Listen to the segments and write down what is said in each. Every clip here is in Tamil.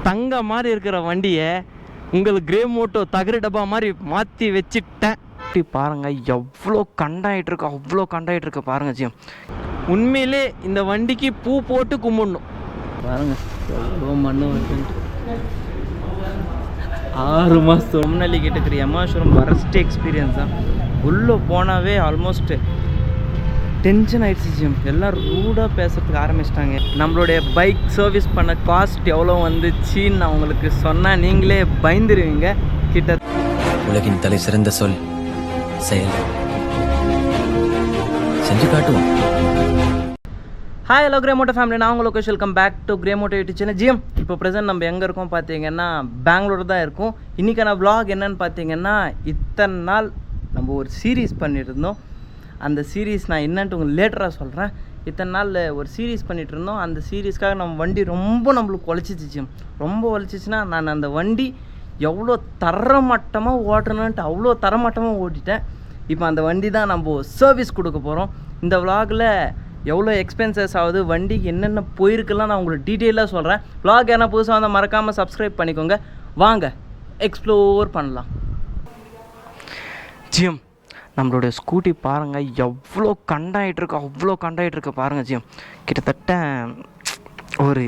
தங்க மாதிரி இருக்கிற வண்டியை உங்களுக்கு கிரே மோட்டோ தகர டப்பா மாதிரி மாற்றி வச்சுட்டேன். பாருங்கள் எவ்வளோ கண்டாயிட்டு இருக்கு, அவ்வளோ கண்டாயிட்டு இருக்கு பாருங்கள் ஜியம். உண்மையிலே இந்த வண்டிக்கு பூ போட்டு கும்பிடணும். பாருங்கள் எவ்வளோ மண்ணு வருதுன்ட்டு. 6 மாதம் முன்னாடி கேட்டுக்கிற எமாஷோரம் வரஸ்ட் எக்ஸ்பீரியன்ஸ் தான். உள்ளே போனாவே ஆல்மோஸ்ட் டென்ஷன் ஆகிடுச்சு ஜிம். எல்லாம் ரூடாக பேசுகிறதுக்கு ஆரம்பிச்சிட்டாங்க. நம்மளுடைய பைக் சர்வீஸ் பண்ண காஸ்ட் எவ்வளோ வந்துச்சுன்னு நான் உங்களுக்கு சொன்னால் நீங்களே பயந்துருவீங்க. கிட்ட உலகின் தலை சிறந்த சொல் செயல், செஞ்சு காட்டுவோம். Hi hello grey moto family, நான் உங்களுக்கு welcome back to grey moto YouTube channel. GM இப்போ ப்ரெசென்ட் நம்ம எங்கே இருக்கோம் பார்த்தீங்கன்னா பெங்களூர் தான் இருக்கும். இன்றைக்கான வ்ளாக் என்னன்னு பார்த்தீங்கன்னா, இத்தனை நாள் நம்ம ஒரு சீரீஸ் பண்ணியிருந்தோம். அந்த சீரீஸ் நான் என்னன்ட்டு உங்களுக்கு லேட்டராக சொல்கிறேன். இத்தனை நாள் ஒரு சீரீஸ் பண்ணிகிட்டு இருந்தோம். அந்த சீரீஸ்க்காக நம்ம வண்டி ரொம்ப நம்மளுக்கு உழைச்சிச்சு ஜிம். ரொம்ப உழைச்சிச்சுன்னா நான் அந்த வண்டி எவ்வளோ தரமட்டமாக ஓட்டணுன்ட்டு அவ்வளோ தரமட்டமாக ஓட்டிட்டேன். இப்போ அந்த வண்டி தான் நம்ம சர்வீஸ் கொடுக்க போகிறோம். இந்த வ்ளாகில் எவ்வளோ எக்ஸ்பென்சஸ் ஆகுது, வண்டிக்கு என்னென்ன போயிருக்குலாம் நான் உங்களுக்கு டீட்டெயிலாக சொல்கிறேன். வ்ளாக் ஏன்னா புதுசாக வந்தால் மறக்காமல் சப்ஸ்கிரைப் பண்ணிக்கோங்க. வாங்க எக்ஸ்ப்ளோர் பண்ணலாம். ஜிஎம் நம்மளுடைய ஸ்கூட்டி பாருங்கள் எவ்வளோ கண்டாயிட்ருக்கு, அவ்வளோ கண்டாயிட்ருக்கு பாருங்கள் ஜிஎம். கிட்டத்தட்ட ஒரு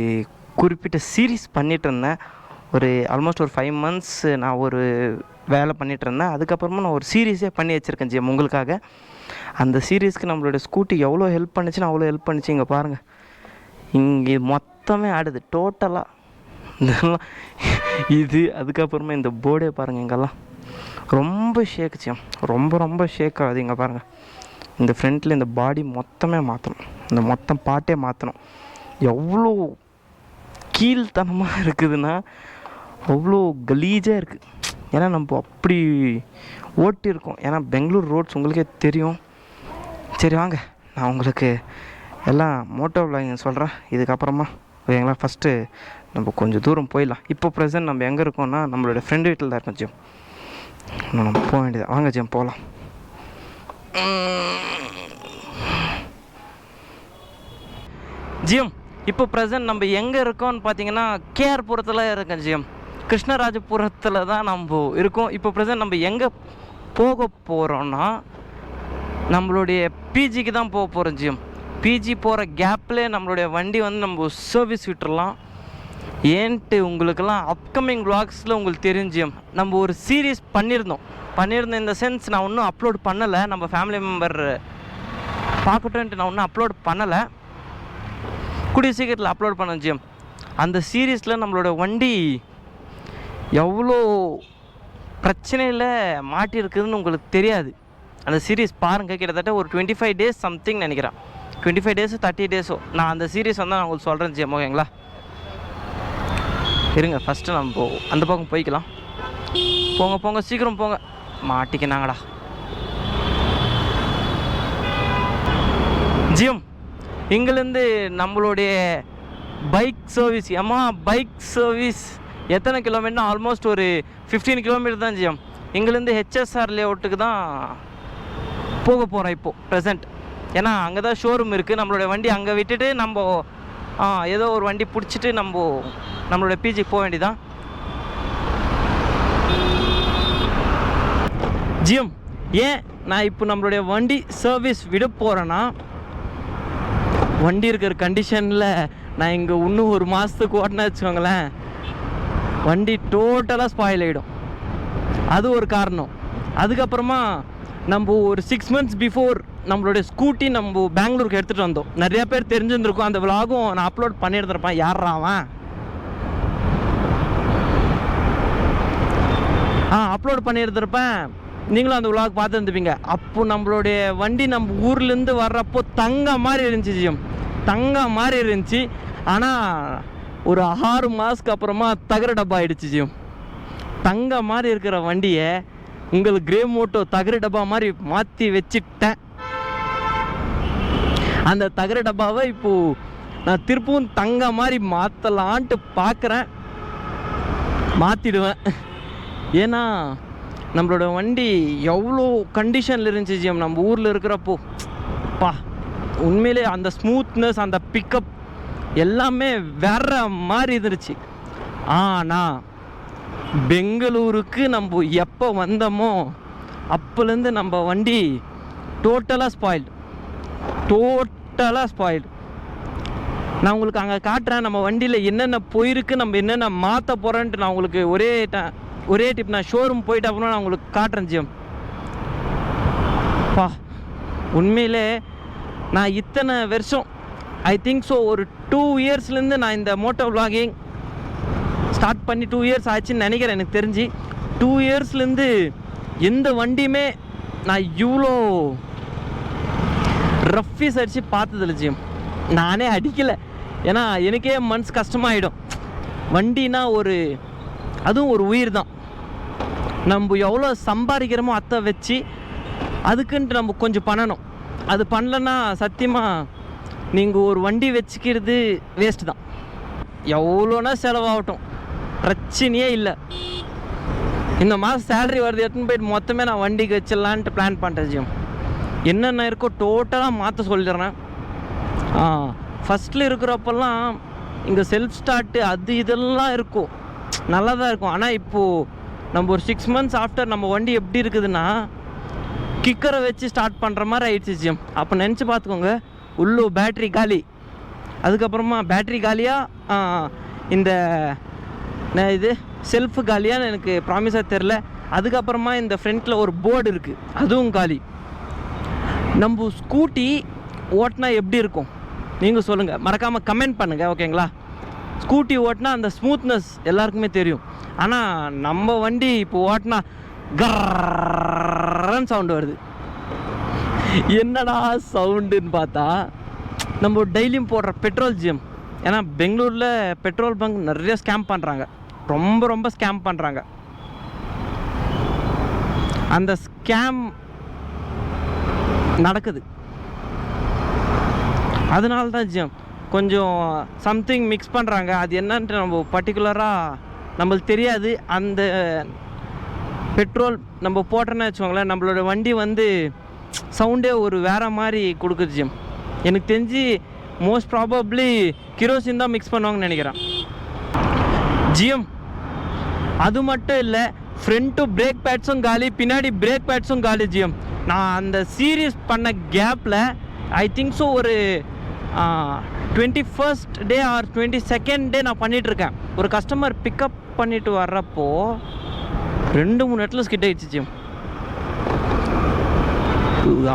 குறிப்பிட்ட சீரீஸ் பண்ணிகிட்டு இருந்தேன். ஒரு ஆல்மோஸ்ட் ஒரு 5 months நான் ஒரு வேலை பண்ணிகிட்டு இருந்தேன். அதுக்கப்புறமா நான் ஒரு சீரீஸே பண்ணி வச்சுருக்கேன் ஜிஎம் உங்களுக்காக. அந்த சீரீஸ்க்கு நம்மளுடைய ஸ்கூட்டி எவ்வளோ ஹெல்ப் பண்ணிச்சுன்னா அவ்வளோ ஹெல்ப் பண்ணிச்சு. இங்கே பாருங்கள், இங்கே மொத்தமே ஆடுது டோட்டலாக இதெல்லாம். இது அதுக்கப்புறமா இந்த போர்டே பாருங்கள், இங்கெல்லாம் ரொம்ப ஷேக்குச்சியம், ரொம்ப ஷேக் ஆகுது. இங்கே பாருங்கள், இந்த ஃப்ரண்ட்டில் இந்த பாடி மொத்தமே மாற்றணும், இந்த மொத்தம் பாட்டே மாற்றணும். எவ்வளோ கீழ்த்தனமாக இருக்குதுன்னா அவ்வளோ கலீஜாக இருக்குது. ஏன்னா நம்ம அப்படி ஓட்டியிருக்கோம். ஏன்னா பெங்களூர் ரோட்ஸ் உங்களுக்கே தெரியும். சரி வாங்க, நான் உங்களுக்கு எல்லாம் மோட்டோ விளாகிங் சொல்கிறேன் இதுக்கப்புறமா. ஓகேங்களா? ஃபஸ்ட்டு நம்ம கொஞ்சம் தூரம் போயிடலாம். இப்போ ப்ரெசென்ட் நம்ம எங்கே இருக்கோம்னா நம்மளோட ஃப்ரெண்டு வீட்டில் தான் இருக்கோம் ஜிம். நம்ம போக வேண்டியது. வாங்க ஜிம் போகலாம். ஜிம் இப்போ ப்ரெசென்ட் நம்ம எங்கே இருக்கோம்னு பார்த்தீங்கன்னா கேஆர்புரத்தில் இருக்கோம் ஜிம். கிருஷ்ணராஜபுரத்தில் தான் நம்ம இருக்கோம். இப்போ ப்ரெசென்ட் நம்ம எங்கே போக போகிறோன்னா நம்மளுடைய பிஜிக்கு தான் போக போகிறோம் ஜிம். பிஜி போகிற கேப்லேயே நம்மளுடைய வண்டி நம்ம சர்வீஸ் விட்டுடலாம். ஏன்ட்டு உங்களுக்கெல்லாம் அப்கமிங் வ்ளாக்ஸில் உங்களுக்கு தெரிஞ்சியும். நம்ம ஒரு சீரீஸ் பண்ணியிருந்தோம் இந்த சென்ஸ் நான் ஒன்றும் அப்லோட் பண்ணலை. நம்ம ஃபேமிலி மெம்பர் பார்க்கட்டுன்ட்டு நான் ஒன்றும் அப்லோட் பண்ணலை. கூடிய சீக்கிரத்தில் அப்லோட் பண்ண ஜியம். அந்த சீரீஸில் நம்மளோட வண்டி எவ்வளோ பிரச்சனையில் மாட்டியிருக்குதுன்னு உங்களுக்கு தெரியாது. அந்த சீரீஸ் பாருங்கள். கிட்டத்தட்ட ஒரு 25 days சம்திங் நினைக்கிறேன். 25 days 30 days நான் அந்த சீரீஸ் நான் உங்களுக்கு சொல்கிறேன் ஜியம். ஓகேங்களா? இருங்க, ஃபஸ்ட்டு நம்ம அந்த பக்கம் போய்க்கலாம். போங்க சீக்கிரம் போங்க, மாட்டிக்கினாங்கடா ஜியம். இங்கேருந்து நம்மளுடைய பைக் சர்வீஸ் பைக் சர்வீஸ் எத்தனை கிலோமீட்டர்னா ஆல்மோஸ்ட் ஒரு 15 கிலோமீட்டர் தான் ஜியம். இங்கேருந்து ஹெச்எஸ்ஆர் லேஅவுட்டுக்கு தான் போக போகிறோம் இப்போது ப்ரெசென்ட். ஏன்னா அங்கே தான் ஷோரூம் இருக்குது. நம்மளுடைய வண்டி அங்கே விட்டுட்டு நம்ம ஏதோ ஒரு வண்டி பிடிச்சிட்டு நம்மளோட பிஜிக்கு போக வேண்டியதான். ஜிஎம் ஏன் நான் இப்போ நம்மளுடைய வண்டி சர்வீஸ் விட போகிறேன்னா, வண்டி இருக்கிற கண்டிஷனில் நான் இங்கே இன்னும் ஒரு மாதத்துக்கு ஓட்டினா வச்சுக்கோங்களேன், வண்டி டோட்டலாக ஸ்பாயில் ஆகிடும். அது ஒரு காரணம். அதுக்கப்புறமா நம்ம ஒரு 6 months பிஃபோர் நம்மளுடைய ஸ்கூட்டி நம்ம பெங்களூருக்கு எடுத்துகிட்டு வந்தோம். நிறையா பேர் தெரிஞ்சுருந்துருக்கும். அந்த விலாகும் நான் அப்லோட் பண்ணியிருந்திருப்பேன். யாராவன் அப்லோட் பண்ணியிருந்திருப்பேன். நீங்களும் அந்த விலாக் பார்த்துருந்துப்பீங்க. அப்போ நம்மளுடைய வண்டி நம்ம ஊர்லேருந்து வர்றப்போ தங்க மாதிரி இருந்துச்சு ஜியம், தங்க மாதிரி இருந்துச்சு. ஆனால் ஒரு 6 மாதத்துக்கு அப்புறமா தகர டப்பா ஆகிடுச்சு ஜியம். தங்க மாதிரி இருக்கிற வண்டியை உங்களுக்கு கிரே மோட்டோ தகர டப்பா மாதிரி மாற்றி வச்சுட்டேன். அந்த தகர டப்பாவை இப்போது நான் திருப்பவும் தங்க மாதிரி மாற்றலான்ட்டு பார்க்குறேன். மாற்றிடுவேன். ஏன்னா நம்மளோட வண்டி எவ்வளோ கண்டிஷனில் இருந்துச்சு ஜியம் நம்ம ஊரில் இருக்கிறப்போ. உண்மையிலே அந்த ஸ்மூத்னஸ், அந்த பிக்கப் எல்லாமே வேற மாதிரி இருந்துச்சு. ஆனால் பெங்களூருக்கு நம்ம எப்போ வந்தோமோ அப்போலேருந்து நம்ம வண்டி டோட்டலாக ஸ்பாயில்டு. நான் உங்களுக்கு அங்கே காட்டுறேன் நம்ம வண்டியில் என்னென்ன போயிருக்கு, நம்ம என்னென்ன மாற்ற போகிறேன்ட்டு. நான் உங்களுக்கு ஒரே டிப், நான் ஷோரூம் போயிட்டு அப்புறம் நான் உங்களுக்கு காட்டுறேன் ஜிஎம். உண்மையிலே நான் இத்தனை வருஷம் ஐ திங்க் ஸோ ஒரு 2 இயர்ஸ்லேருந்து நான் இந்த மோட்டோ விளாகிங் ஸ்டார்ட் பண்ணி 2 இயர்ஸ் ஆச்சுன்னு நினைக்கிறேன். எனக்கு தெரிஞ்சு 2 இயர்ஸ்லேருந்து எந்த வண்டியுமே நான் இவ்வளோ ரஃபீஸ் அடித்து பார்த்ததில்ல ஜிஎம். நானே அடிக்கலை, ஏன்னா எனக்கே மனசு கஷ்டமாயிடும். வண்டினா அதுவும் ஒரு உயிர் தான். நம்ம எவ்வளோ சம்பாதிக்கிறோமோ அதை வச்சு அதுக்குன்ட்டு நம்ம கொஞ்சம் பண்ணணும். அது பண்ணலன்னா சத்தியமாக நீங்கள் ஒரு வண்டி வச்சுக்கிறது வேஸ்ட்டு தான். எவ்வளோனா செலவாகட்டும், பிரச்சனையே இல்லை. இந்த மாதம் சேலரி வருது, எடுத்துன்னு போயிட்டு மொத்தமே நான் வண்டிக்கு வச்சிடலான்ட்டு பிளான் பண்ணுறேன் ஜிஎம். என்னென்ன இருக்கோ டோட்டலாக மாற்ற சொல்லிடுறேன். ஃபஸ்ட்டில் இருக்கிறப்பெல்லாம் இங்கே செல்ஃப் ஸ்டார்ட்டு அது இதெல்லாம் இருக்கும், நல்லா தான் இருக்கும். ஆனால் இப்போது நம்ம ஒரு 6 months ஆஃப்டர் நம்ம வண்டி எப்படி இருக்குதுன்னா கிக்கரை வச்சு ஸ்டார்ட் பண்ணுற மாதிரி ஆயிடுச்சு ஜிஎம். அப்போ நினச்சி பார்த்துக்கோங்க, உள்ளே பேட்ரி காலி, அதுக்கப்புறமா பேட்ரி காலியாக இந்த இது செல்ஃபு காலியான்னு எனக்கு ப்ராமிஸாக தெரில. அதுக்கப்புறமா இந்த ஃப்ரண்ட்டில் ஒரு போர்டு இருக்குது, அதுவும் காலி. நம்ம ஸ்கூட்டி ஓட்டினா எப்படி இருக்கும் நீங்கள் சொல்லுங்கள், மறக்காமல் கமெண்ட் பண்ணுங்கள், ஓகேங்களா? ஸ்கூட்டி ஓட்டினா அந்த ஸ்மூத்னஸ் எல்லாருக்குமே தெரியும். ஆனால் நம்ம வண்டி இப்போ ஓட்டினா கர்ன்னு சவுண்டு வருது. என்னடா சவுண்டுன்னு பார்த்தா நம்ம டெய்லியும் போடுற பெட்ரோல் ஜிஎம். ஏன்னா பெங்களூரில் பெட்ரோல் பங்க் நிறைய ஸ்கேம் பண்ணுறாங்க, ரொம்ப ஸ்கேம் பண்ணுறாங்க. அந்த ஸ்கேம் நடக்குது, அதனால தான் ஜிஎம் கொஞ்சம் சம்திங் மிக்ஸ் பண்ணுறாங்க. அது என்னன்ட்டு நம்ம பர்டிகுலராக நம்மளுக்கு தெரியாது. அந்த பெட்ரோல் நம்ம போட்டோன்னு வச்சுக்கோங்களேன், நம்மளோட வண்டி வந்து சவுண்டே ஒரு வேறு மாதிரி கொடுக்குது ஜிஎம். எனக்கு தெரிஞ்சு மோஸ்ட் ப்ராபப்ளி கிரோசின் தான் மிக்ஸ் பண்ணுவாங்கன்னு நினைக்கிறேன் ஜிஎம். அது மட்டும் இல்லை, ஃப்ரண்ட்டு பிரேக் பேட்ஸும் காலி, பின்னாடி பிரேக் பேட்ஸும் காலி ஜிஎம். நான் அந்த சீரியஸ் பண்ண கேப்பில் ஐ திங்க் ஸோ ஒரு 21st டே ஆர் 22nd டே நான் பண்ணிகிட்ருக்கேன். ஒரு கஸ்டமர் பிக்கப் பண்ணிவிட்டு வர்றப்போ 2-3 இடத்துல ஸ்கிட் ஆகிடுச்சு ஜிஎம்.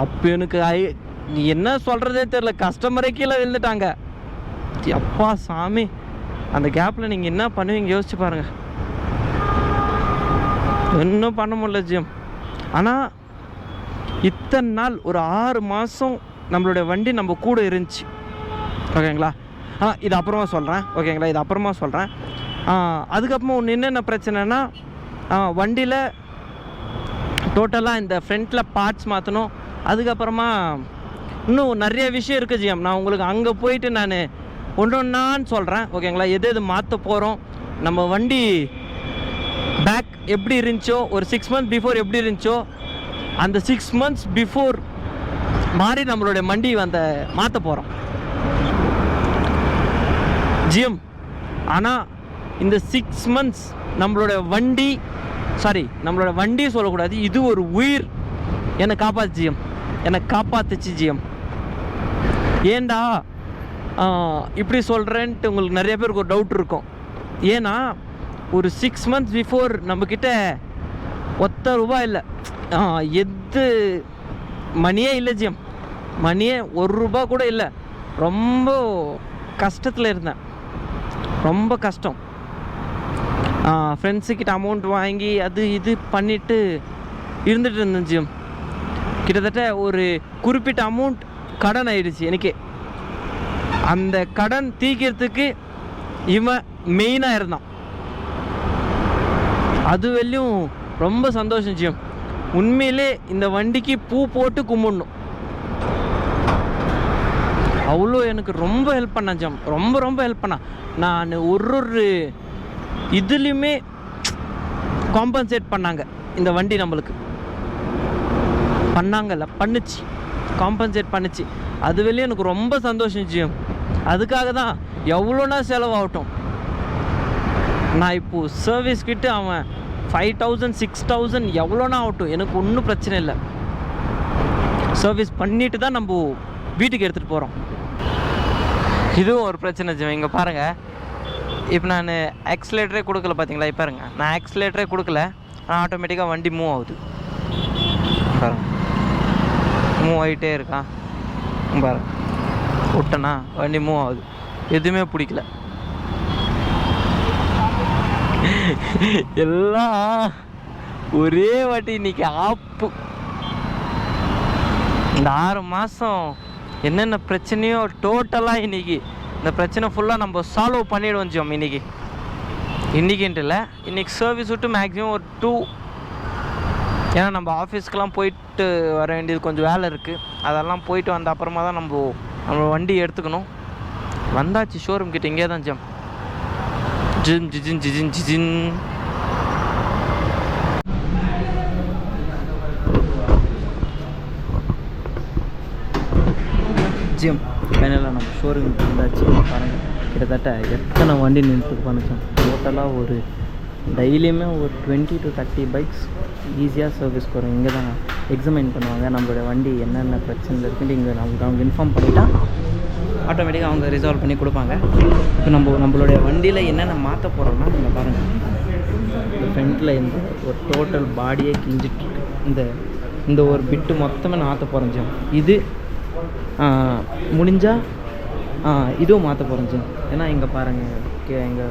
அப்போ எனக்கு என்ன சொல்கிறதே தெரில, கஸ்டமரே கீழே விழுந்துட்டாங்க. அப்பா சாமி, அந்த கேப்பில் நீங்கள் என்ன பண்ணுவீங்க யோசிச்சு பாருங்கள். இன்னும் பண்ண முடியல ஜிஎம். ஆனால் இத்தனை நாள் ஒரு 6 மாதம் நம்மளுடைய வண்டி நம்ம கூட இருந்துச்சு, ஓகேங்களா? இது அப்புறமா சொல்கிறேன், ஓகேங்களா? இது அப்புறமா சொல்கிறேன். அதுக்கப்புறமா ஒன்று என்னென்ன பிரச்சனைனா, வண்டியில் டோட்டலாக இந்த ஃப்ரண்ட்டில் பார்ட்ஸ் மாற்றணும். அதுக்கப்புறமா இன்னும் நிறைய விஷயம் இருக்குது ஜிஎம். நான் உங்களுக்கு அங்கே போயிட்டு நான் ஒன்றான்னு சொல்கிறேன், ஓகேங்களா? எது மாற்ற போகிறோம், நம்ம வண்டி பேக் எப்படி இருந்துச்சோ, ஒரு 6 months பிஃபோர் எப்படி இருந்துச்சோ, அந்த 6 months பிஃபோர் மாதிரி நம்மளுடைய வண்டி மாற்ற போகிறோம் ஜிஎம். ஆனால் இந்த 6 months நம்மளோட வண்டி சொல்லக்கூடாது, இது ஒரு உயிர். என்னை காப்பாற்று ஜிஎம், என்னை காப்பாற்றுச்சு ஜிஎம். ஏண்டா இப்படி சொல்கிறேன்ட்டு உங்களுக்கு நிறைய பேருக்கு ஒரு டவுட் இருக்கும். ஏன்னா ஒரு 6 months பிஃபோர் நம்மக்கிட்ட ₹1 இல்லை, எது மணியே இல்லை ஜிஎம். மணியே ₹1 கூட இல்லை. ரொம்ப கஷ்டத்தில் இருந்தேன், ரொம்ப கஷ்டம். ஃப்ரெண்ட்ஸுக்கிட்ட அமௌண்ட் வாங்கி அது இது பண்ணிவிட்டு இருந்துகிட்டு இருந்தேன் ஜிஎம். கிட்டத்தட்ட ஒரு குறிப்பிட்ட அமௌண்ட் கடன் ஆயிடுச்சு எனக்கே. அந்த கடன் தீர்க்கிறதுக்கு இவன் மெயினாக இருந்தான். அது வெளியும் ரொம்ப சந்தோஷம் ஜிஎம். உண்மையிலே இந்த வண்டிக்கு பூ போட்டு கும்பிடணும். அவ்வளோ எனக்கு ரொம்ப ஹெல்ப் பண்ணான் ஜிஎம், ரொம்ப ஹெல்ப் பண்ணான். நான் ஒரு இதுலேயுமே காம்பன்சேட் பண்ணாங்க இந்த வண்டி, நம்மளுக்கு பண்ணுச்சு, காம்பன்சேட் பண்ணுச்சு. அது வெளியே எனக்கு ரொம்ப சந்தோஷம் ஜிஎம். அதுக்காக தான் எவ்வளோனா செலவாகட்டும் நான் இப்போது சர்வீஸ் கிட்ட அவன் 5000 6000 எவ்வளோனா ஆகட்டும், எனக்கு ஒன்றும் பிரச்சனை இல்லை. சர்வீஸ் பண்ணிட்டு தான் நம்ம வீட்டுக்கு எடுத்துகிட்டு போகிறோம். இதுவும் ஒரு பிரச்சனை ஜிம். இங்கே பாருங்கள், இப்போ நான் ஆக்சிலேட்டரே கொடுக்கல பார்த்தீங்களா? இப்போ பாருங்க, நான் ஆக்சிலேட்டரே கொடுக்கல, ஆனால் ஆட்டோமேட்டிக்காக வண்டி மூவ் ஆகுது பாருங்க. மூவ் ஆகிட்டே இருக்கான் பாருங்க. விட்டனா வண்டி மூவ் ஆகுது, எதுவுமே பிடிக்கல. எல்லாம் ஒரே வாட்டி இன்னைக்கு ஆப்பு. இந்த 6 மாதம் என்னென்ன பிரச்சனையோ டோட்டலாக இன்றைக்கி இந்த பிரச்சனை ஃபுல்லாக நம்ம சால்வ் பண்ணிவிடுவோம் ஜிம். இன்றைக்கின்ட்டு இல்லை, இன்றைக்கி சர்வீஸ் விட்டு மேக்ஸிமம் ஒரு 2, ஏன்னா நம்ம ஆஃபீஸ்க்கெலாம் போயிட்டு வர வேண்டியது கொஞ்சம் வேலை இருக்குது. அதெல்லாம் போயிட்டு வந்த அப்புறமா தான் நம்ம வண்டி எடுத்துக்கணும். வந்தாச்சு ஷோரூம் கிட்ட, இங்கே தான் ஜிம். ஜின் ஜிஜின் ஜிஜின் ஜிஜின். ஜிம் ஃபைனலாக நம்ம ஷோரூம் வந்தாச்சு. பாருங்கள், கிட்டத்தட்ட எத்தனை வண்டி நின்றுட்டு பண்ணிச்சோம். டோட்டலாக ஒரு டெய்லியுமே ஒரு 20 to 30 பைக்ஸ் ஈஸியாக சர்வீஸ் வரும். இங்கே தான் எக்ஸாமைன் பண்ணுவாங்க நம்மளோட வண்டி என்னென்ன பிரச்சனை இருக்குன்ட்டு. இங்கே அவங்க இன்ஃபார்ம் பண்ணிட்டா ஆட்டோமேட்டிக்காக அவங்க ரிசால்வ் பண்ணி கொடுப்பாங்க. இப்போ நம்மளுடைய வண்டியில் என்னென்ன மாற்ற போகிறோம்னா, நீங்கள் பாருங்கள், இந்த ஃப்ரண்ட்டில் இந்த ஒரு டோட்டல் பாடியே கிழிஞ்சிட்ருக்கு. இந்த ஒரு பிட்டு மொத்தமே நான் மாற்ற போகிறேன் ஜிம். இது முடிஞ்சால் இதுவும் மாற்ற போகிறேன் ஜிம். ஏன்னா இங்கே பாருங்கள், இங்கே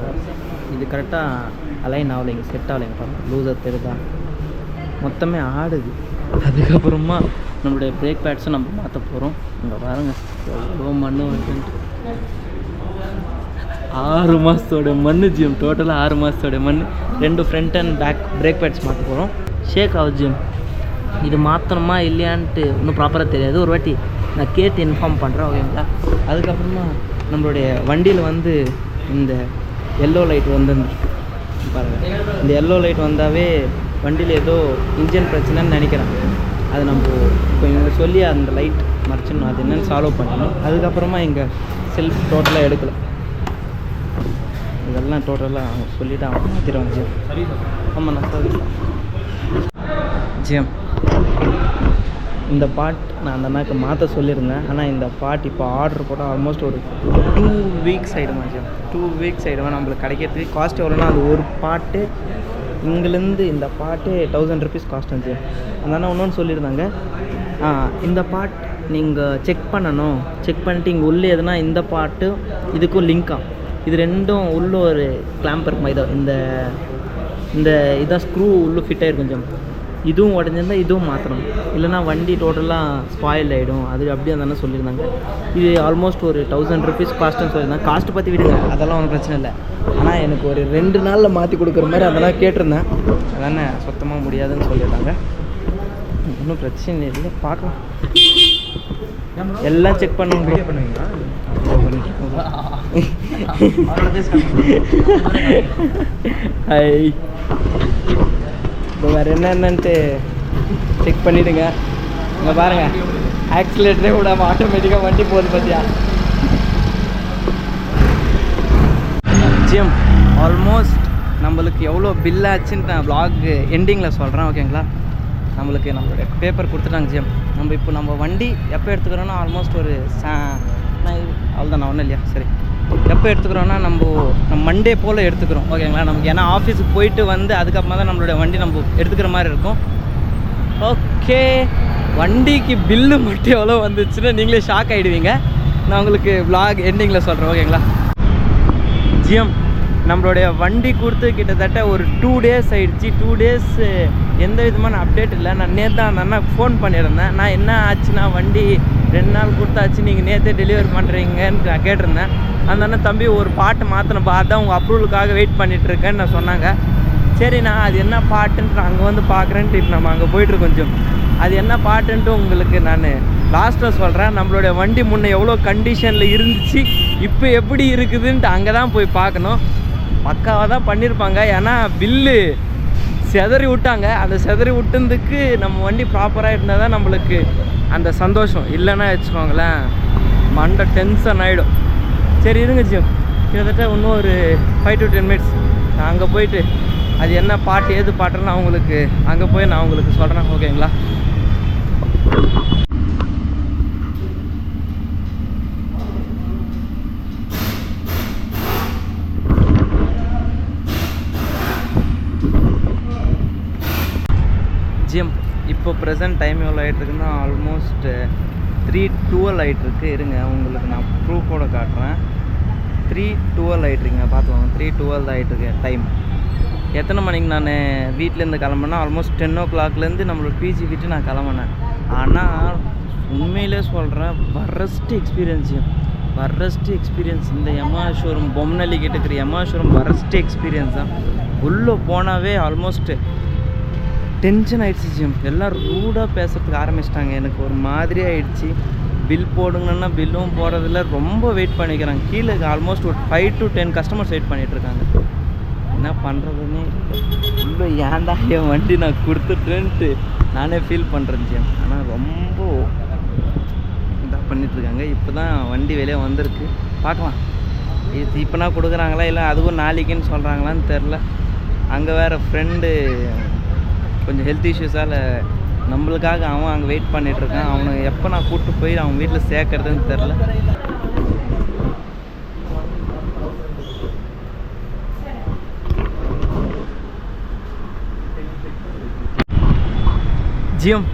இது கரெக்டாக அலைன் ஆகலை, இங்கே செட் ஆகலைங்க. பாருங்கள், லூசர் தெரியுதா, மொத்தமே ஆடுது. அதுக்கப்புறமா நம்மளுடைய பிரேக் பேட்ஸும் நம்ம மாற்ற போகிறோம். இங்கே பாருங்கள் எவ்வளோ மண் வந்துட்டு. 6 மாதத்தோட மண் ஜிம். டோட்டலாக 6 மாதத்தோட மண். 2 front and back brake pads மாற்ற போகிறோம். ஷேக் ஆகுது ஜிம். இது மாற்றணுமா இல்லையான்ட்டு இன்னும் ப்ராப்பராக தெரியாது. ஒரு வாட்டி நான் கேட்டு இன்ஃபார்ம் பண்ணுறேன், ஓகேங்களா? அதுக்கப்புறமா நம்மளுடைய வண்டியில் வந்து இந்த எல்லோ லைட் வந்துருக்கு பாருங்கள். இந்த எல்லோ லைட் வந்தாவே வண்டியில் ஏதோ இன்ஜின் பிரச்சனைன்னு நினைக்கிறேன். அது நம்ம இப்போ இங்கே சொல்லி அந்த லைட் மறைச்சிடணும், அது என்னென்னு சால்வ் பண்ணணும். அதுக்கப்புறமா இங்கே செல்ஃப் டோட்டலாக எடுக்கலை, இதெல்லாம் டோட்டலாக அவங்க சொல்லிவிட்டு அவங்க மாற்றிடுவாங்க ஜிம். ஆமாம், நான் சர்வீஸ் ஜிம். இந்த பார்ட் நான் அந்த அண்ணாக்கு மாற்ற சொல்லியிருந்தேன். ஆனால் இந்த பார்ட் இப்போ ஆர்டர் போட்டால் ஆல்மோஸ்ட் ஒரு 2 வீக்ஸ் ஆகிடுமா ஜிம். 2 வீக்ஸ் ஆகிடுமா நம்மளுக்கு கிடைக்கிறதுக்கு. காஸ்ட் எவ்வளோனா, அது ஒரு பார்ட்டு இங்கேருந்து இந்த பார்ட்டே 1000 rupees காஸ்ட் வந்துச்சு. அதனால் இன்னொன்று சொல்லியிருந்தாங்க, இந்த பார்ட் நீங்கள் செக் பண்ணணும், செக் பண்ணிட்டு இங்கே உள்ளே எதுனா இந்த பார்ட்டு இதுக்கும் லிங்காக, இது ரெண்டும் உள்ள ஒரு கிளாம்ப் இருக்குமா, இதோ இந்த இதான் ஸ்க்ரூ உள்ளே ஃபிட் ஆகிருக்கும் கொஞ்சம். இதுவும் உடஞ்சிருந்தால் இதுவும் மாற்றணும், இல்லைனா வண்டி டோட்டலாக ஸ்பாயில் ஆகிடும். அது அப்படியே தானே சொல்லியிருந்தாங்க. இது ஆல்மோஸ்ட் ஒரு 1000 rupees காஸ்ட்டுன்னு சொல்லியிருந்தாங்க. காஸ்ட்டு பற்றி விடுங்க, அதெல்லாம் ஒன்றும் பிரச்சனை இல்லை. ஆனால் எனக்கு ஒரு 2 நாளில் மாற்றி கொடுக்குற மாதிரி அதெல்லாம் கேட்டிருந்தேன். அதானே சுத்தமாக முடியாதுன்னு சொல்லியிருந்தாங்க. ஒன்றும் பிரச்சனை இல்லை, பார்க்கலாம். எல்லாம் செக் பண்ணுவீங்களா? ஹாய், இப்போ வேறு என்னென்னன்ட்டு செக் பண்ணிவிடுங்க. இங்கே பாருங்கள், ஆக்சிலேட்டரே விடாமல் ஆட்டோமேட்டிக்காக வண்டி போகுது பார்த்தியா ஜிம். ஆல்மோஸ்ட் நம்மளுக்கு எவ்வளோ பில் ஆச்சுன்னு நான் வ்ளாக் எண்டிங்கில் சொல்கிறேன், ஓகேங்களா? நம்மளுடைய பேப்பர் கொடுத்துட்டாங்க ஜிம். நம்ம வண்டி எப்போ எடுத்துக்கிறோன்னா ஆல்மோஸ்ட் ஒரு அவ்வளோதான், நான் ஒன்றும் இல்லையா, சரி. எப்போ எடுத்துக்கிறோன்னா நம்ம மண்டே போல் எடுத்துக்கிறோம், ஓகேங்களா? நமக்கு ஏன்னா ஆஃபீஸுக்கு போயிட்டு வந்து அதுக்கப்புறமா தான் நம்மளுடைய வண்டி நம்ம எடுத்துக்கிற மாதிரி இருக்கும். ஓகே, வண்டிக்கு பில்லு மட்டும் எவ்வளோ வந்துச்சுன்னா நீங்களே ஷாக் ஆகிடுவீங்க. நான் உங்களுக்கு வ்ளாக் எண்டிங்கில் சொல்கிறேன், ஓகேங்களா? ஜிஎம், நம்மளுடைய வண்டி கொடுத்து கிட்டத்தட்ட ஒரு 2 days ஆகிடுச்சு. 2 days எந்த விதமான அப்டேட் இல்லை. நான் நேற்று அந்த அண்ணாக்கு ஃபோன் பண்ணியிருந்தேன். நான் என்ன ஆச்சுன்னா, வண்டி 2 நாள் கொடுத்தாச்சு, நீங்கள் நேற்றே டெலிவரி பண்ணுறீங்கன்னு நான் கேட்டிருந்தேன். அந்த அண்ணன், தம்பி ஒரு பாட்டு மாற்றினப்பா, அதான் உங்கள் அப்ரூவலுக்காக வெயிட் பண்ணிகிட்ருக்கேன்னு நான் சொன்னாங்க. சரி, நான் அது என்ன பாட்டுன்ட்டு நான் அங்கே வந்து பார்க்குறேன்ட்டு இப்போ நம்ம அங்கே போய்ட்டுருக்கோம் கொஞ்சம். அது என்ன பாட்டுன்ட்டு உங்களுக்கு நான் லாஸ்ட்டில் சொல்கிறேன். நம்மளுடைய வண்டி முன்னே எவ்வளோ கண்டிஷனில் இருந்துச்சு, இப்போ எப்படி இருக்குதுன்ட்டு அங்கே தான் போய் பார்க்கணும். பக்காவாக தான் பண்ணியிருப்பாங்க. ஏன்னா பில்லு செதறி விட்டாங்க. அந்த செதறி விட்டுறதுக்கு நம்ம வண்டி ப்ராப்பராக இருந்தால் தான் நம்மளுக்கு அந்த சந்தோஷம். இல்லைன்னா வச்சுக்கோங்களேன், மண்டை டென்ஷன் ஆகிடும். சரி இருங்க ஜிம், கிட்டத்தட்ட இன்னும் ஒரு 5 to 10 minutes நான் அங்கே போயிட்டு அது என்ன பாட்டு ஏது பாட்டுன்னு நான் உங்களுக்கு அங்கே போய் நான் உங்களுக்கு சொல்கிறேன், ஓகேங்களா? ஜிஎம் இப்போ ப்ரெசன்ட் டைம் எவ்வளோ ஆகிட்டுருக்குன்னா ஆல்மோஸ்ட் 3:12 ஆகிட்டுருக்கு. இருங்க உங்களுக்கு நான் ப்ரூஃபோட காட்டுறேன். 3:12 ஆகிட்டுருக்குங்க, பார்த்துக்கோங்க. 3:12 ஆகிட்டுருக்கு டைம். எத்தனை மணிக்கு நான் வீட்டிலேருந்து கிளம்புனா ஆல்மோஸ்ட் 10 o'clockலேருந்து நம்மளோட பிஜி விட்டு நான் கிளம்புனேன். ஆனால் உண்மையிலே சொல்கிறேன், வரஸ்ட்டு எக்ஸ்பீரியன்ஸ் இந்த யமா ஷோரூம் பொம்மனல்லி கிட்ட இருக்கிற யமா ஷோரூம் வரஸ்ட்டு எக்ஸ்பீரியன்ஸ் தான். உள்ளே போனாவே ஆல்மோஸ்ட் டென்ஷன் ஆகிடுச்சு ஜிஎம். எல்லாம் ரூடாக பேசுகிறதுக்கு ஆரம்பிச்சிட்டாங்க. எனக்கு ஒரு மாதிரி ஆகிடுச்சு. பில் போடுங்கன்னா பில்லும் போடுறதில்ல, ரொம்ப வெயிட் பண்ணிக்கிறாங்க. கீழே ஆல்மோஸ்ட் ஒரு 5 to 10 கஸ்டமர்ஸ் வெயிட் பண்ணிகிட்ருக்காங்க. என்ன பண்ணுறதுன்னு உள்ளே ஏன்டா என் வண்டி நான் கொடுத்துட்டேன்ட்டு நானே ஃபீல் பண்ணுறேன் ஜிஎம். ஆனால் ரொம்ப இதாக பண்ணிகிட்ருக்காங்க. இப்போ தான் வண்டி வெளியே வந்திருக்கு, பார்க்கலாம். இது இப்போனா கொடுக்குறாங்களா இல்லை அதுவும் நாளைக்குன்னு சொல்கிறாங்களான்னு தெரில. அங்கே வேறு ஃப்ரெண்டு கொஞ்சம் ஹெல்த் இஷ்யூஸால் நம்மளுக்காக அவன் அங்கே வெயிட் பண்ணிகிட்ருக்கான். அவனை எப்போ நான் கூப்பிட்டு போய் அவன் வீட்டில் சேர்க்கறதுன்னு தெரில. ஜிஎம்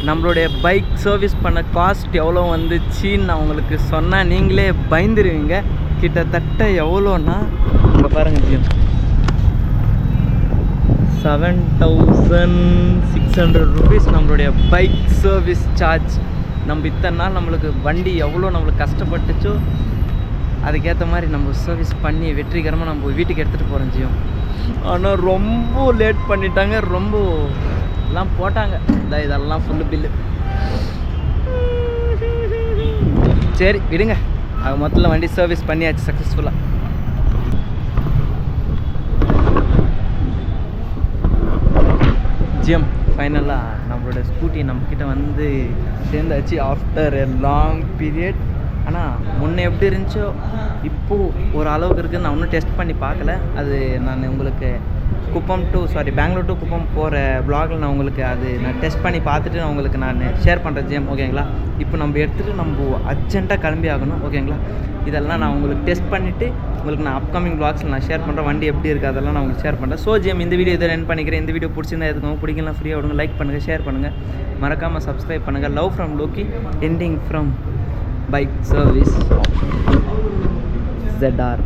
நம்மளுடைய பைக் சர்வீஸ் பண்ண காஸ்ட் எவ்வளோ வந்துச்சுன்னு நான் உங்களுக்கு சொன்னால் நீங்களே பயந்துருவீங்க. கிட்டத்தட்ட எவ்வளோன்னா இங்கே பாருங்கள் ஜிஎம், 7,600 rupees நம்மளுடைய பைக் சர்வீஸ் சார்ஜ். நம்ம இத்தனை நாள் நம்மளுக்கு வண்டி எவ்வளோ நம்மளுக்கு கஷ்டப்பட்டுச்சோ அதுக்கேற்ற மாதிரி நம்ம சர்வீஸ் பண்ணி வெற்றிகரமாக நம்ம வீட்டுக்கு எடுத்துகிட்டு போகிறோம் ஜிஎம். ஆனால் ரொம்ப லேட் பண்ணிட்டாங்க, ரொம்ப எல்லாம் போட்டாங்க. இதெல்லாம் ஃபுல்லு பில்லு. சரி விடுங்க, அது மொத்தத்தில் வண்டி சர்வீஸ் பண்ணியாச்சு சக்ஸஸ்ஃபுல்லாக. ஜிஎம் ஃபைனலாக நம்மளோட ஸ்கூட்டி நம்மக்கிட்ட வந்து சேர்ந்தாச்சு ஆஃப்டர் எ லாங் பீரியட். ஆனால் முன்னே எப்படி இருந்துச்சோ இப்போது ஒரு அளவுக்கு இருக்குது. நான் இன்னும் டெஸ்ட் பண்ணி பார்க்கல. அது நான் உங்களுக்கு பெங்களூர் டு குப்பம் போகிற ப்ளாகில் நான் உங்களுக்கு நான் டெஸ்ட் பண்ணி பார்த்துட்டு நான் உங்களுக்கு ஷேர் பண்ணுறேன் ஜிஎம், ஓகேங்களா? இப்போ நம்ம எடுத்துகிட்டு நம்ம அர்ஜென்ட்டாக கிளம்பி ஆகணும், ஓகேங்களா? இதெல்லாம் நான் உங்களுக்கு டெஸ்ட் பண்ணிவிட்டு உங்களுக்கு நான் அப்கமிங் ப்ளாக்ஸில் நான் ஷேர் பண்ணுறேன். வண்டி எப்படி இருக்குது அதெல்லாம் நான் உங்களுக்கு ஷேர் பண்ணுறேன். ஸோ ஜிஎம் இந்த வீடியோ இதில் என் பண்ணிக்கிறேன். இந்த வீடியோ பிடிச்சிருந்தா எதுக்கும் பிடிக்கலாம் ஃப்ரீயாக விடுங்க, லைக் பண்ணுங்கள், ஷேர் பண்ணுங்கள், மறக்காமல் சப்ஸ்கிரைப் பண்ணுங்கள். Love from Loki, ending from bike service ZR.